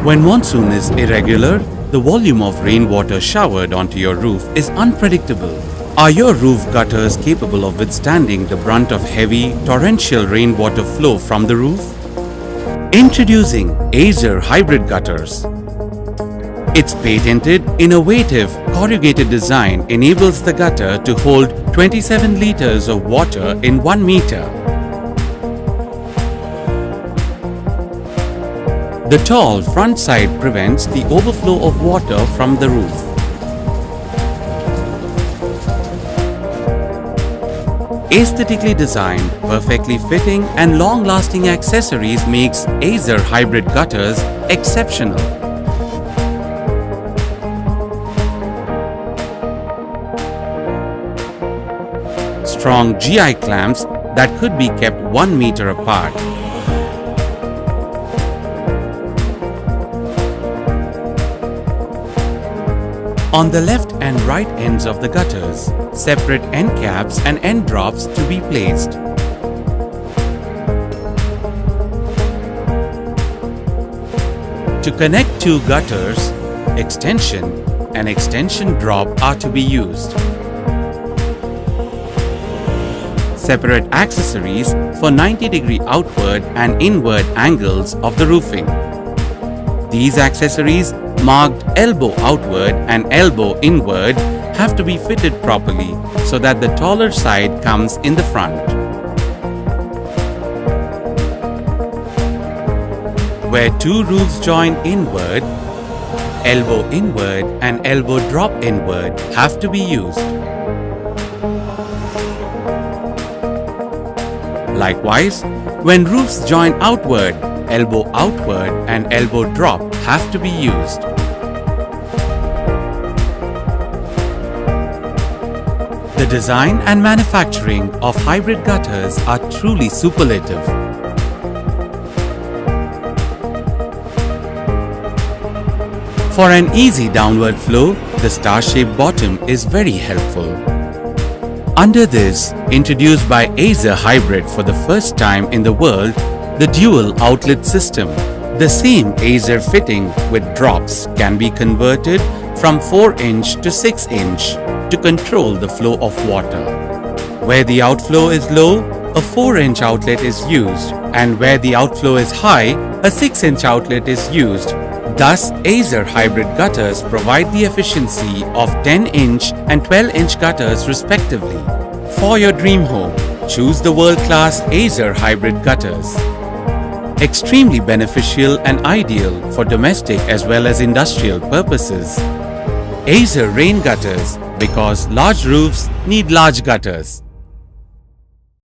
When monsoon is irregular, the volume of rainwater showered onto your roof is unpredictable. Are your roof gutters capable of withstanding the brunt of heavy, torrential rainwater flow from the roof? Introducing Acer Hybrid Gutters. Its patented, innovative, corrugated design enables the gutter to hold 27 liters of water in 1 meter. The tall front side prevents the overflow of water from the roof. Aesthetically designed, perfectly fitting and long-lasting accessories makes Acer Hybrid Gutters exceptional. Strong GI clamps that could be kept 1 meter apart. On the left and right ends of the gutters, separate end caps and end drops to be placed. To connect two gutters, extension and extension drop are to be used. Separate accessories for 90-degree outward and inward angles of the roofing. These accessories, marked elbow outward and elbow inward, have to be fitted properly so that the taller side comes in the front. Where two roofs join inward, elbow inward and elbow drop inward have to be used. Likewise, when roofs join outward, elbow outward and elbow drop have to be used. The design and manufacturing of hybrid gutters are truly superlative. For an easy downward flow, the star-shaped bottom is very helpful. Under this, introduced by Acer Hybrid for the first time in the world, the dual outlet system. The same Acer fitting with drops can be converted from 4-inch to 6-inch to control the flow of water. Where the outflow is low, a 4-inch outlet is used, and where the outflow is high, a 6-inch outlet is used. Thus, Acer Hybrid Gutters provide the efficiency of 10-inch and 12-inch gutters respectively. For your dream home, choose the world-class Acer Hybrid Gutters. Extremely beneficial and ideal for domestic as well as industrial purposes. Acer Rain Gutters, because large roofs need large gutters.